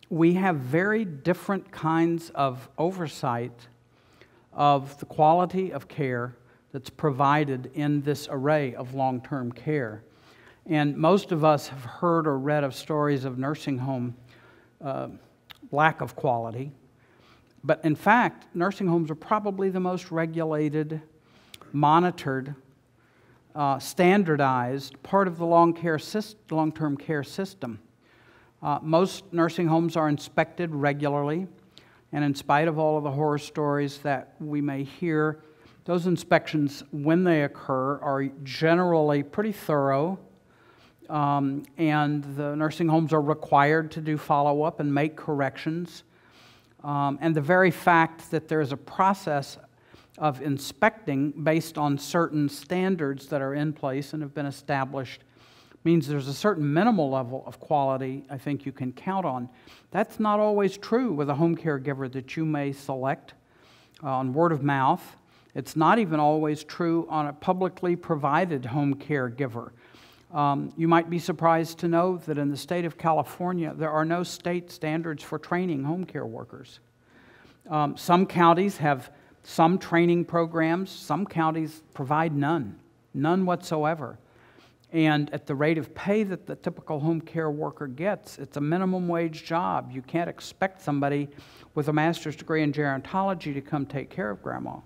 we have very different kinds of oversight of the quality of care that's provided in this array of long-term care. And most of us have heard or read of stories of nursing home lack of quality. But in fact, nursing homes are probably the most regulated, monitored, standardized part of the long-term care system. Most nursing homes are inspected regularly, and in spite of all of the horror stories that we may hear, those inspections, when they occur, are generally pretty thorough, and the nursing homes are required to do follow-up and make corrections. And the very fact that there's a process of inspecting based on certain standards that are in place and have been established means there's a certain minimal level of quality I think you can count on. That's not always true with a home caregiver that you may select on word of mouth. It's not even always true on a publicly provided home caregiver. You might be surprised to know that in the state of California, there are no state standards for training home care workers. Some counties have some training programs. Some counties provide none whatsoever. And at the rate of pay that the typical home care worker gets, it's a minimum wage job. You can't expect somebody with a master's degree in gerontology to come take care of grandma.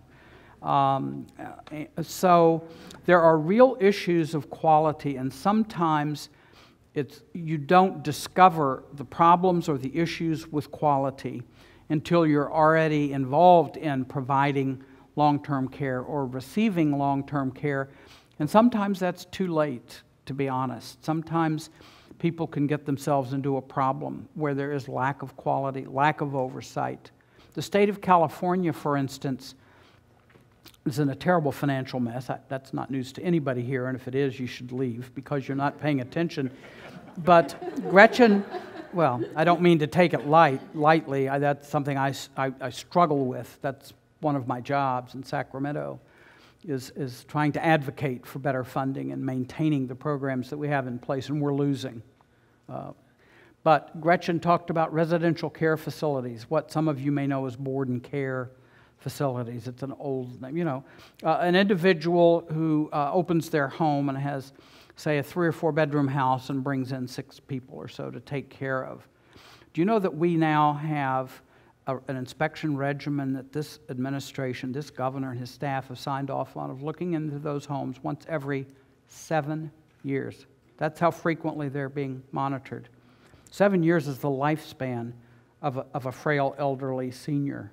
So there are real issues of quality, and sometimes you don't discover the problems or the issues with quality until you're already involved in providing long-term care or receiving long-term care. And sometimes that's too late, to be honest. Sometimes people can get themselves into a problem where there is lack of quality, lack of oversight. The state of California, for instance, is in a terrible financial mess. That's not news to anybody here, and if it is, you should leave because you're not paying attention. But Gretchen, well, I don't mean to take it lightly. That's something I struggle with. That's one of my jobs in Sacramento, is trying to advocate for better funding and maintaining the programs that we have in place, and we're losing. But Gretchen talked about residential care facilities, what some of you may know as board and care facilities. It's an old name, you know. An individual who opens their home and has, say, a 3 or 4 bedroom house and brings in 6 people or so to take care of. Do you know that we now have an inspection regimen that this administration, this governor and his staff have signed off on, of looking into those homes once every 7 years? That's how frequently they're being monitored. 7 years is the lifespan of a frail elderly senior.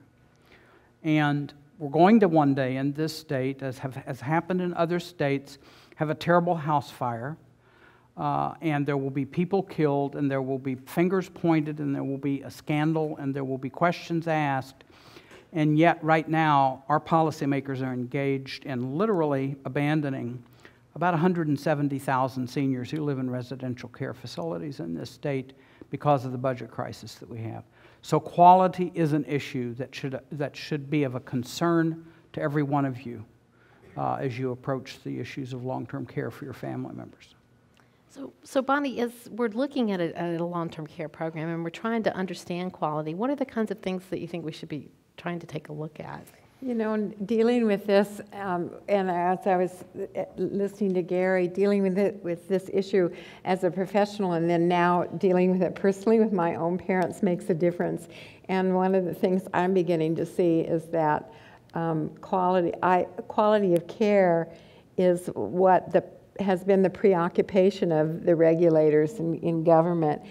And we're going to one day in this state, as has happened in other states, have a terrible house fire, and there will be people killed, and there will be fingers pointed, and there will be a scandal, and there will be questions asked. And yet, right now, our policymakers are engaged in literally abandoning about 170,000 seniors who live in residential care facilities in this state because of the budget crisis that we have. So quality is an issue that should be of a concern to every one of you as you approach the issues of long-term care for your family members. So Bonnie, as we're looking at a long-term care program and we're trying to understand quality, what are the kinds of things that you think we should be trying to take a look at? You know, dealing with this, and as I was listening to Gary, dealing with this issue as a professional, and then now dealing with it personally with my own parents makes a difference. And one of the things I'm beginning to see is that quality of care is what has been the preoccupation of the regulators in government.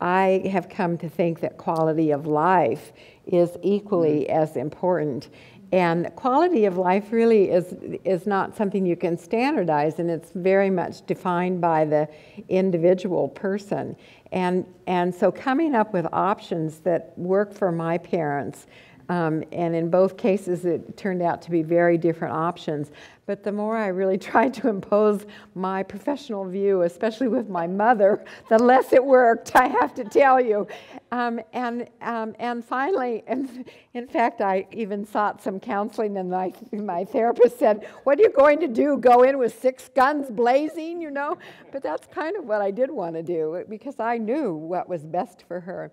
I have come to think that quality of life is equally as important. And quality of life really is not something you can standardize, and it's very much defined by the individual person. And so coming up with options that work for my parents And in both cases, it turned out to be very different options. But the more I really tried to impose my professional view, especially with my mother, the less it worked, I have to tell you. And finally, in fact, I even sought some counseling, and my therapist said, "What are you going to do, go in with 6 guns blazing, you know?" But that's kind of what I did want to do, because I knew what was best for her.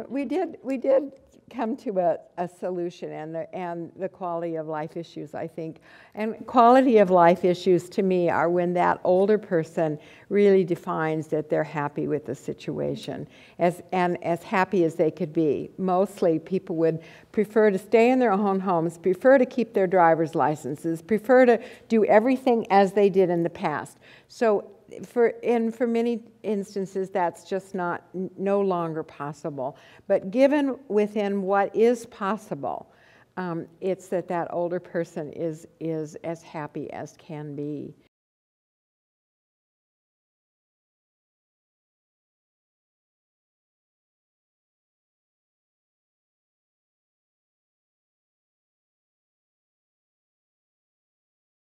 We did come to a solution, and the quality of life issues, I think. And quality of life issues to me are when that older person really defines that they're happy with the situation, as happy as they could be. Mostly people would prefer to stay in their own homes, prefer to keep their driver's licenses, prefer to do everything as they did in the past. So for many instances, that's just no longer possible. But given within what is possible, it's that older person is as happy as can be.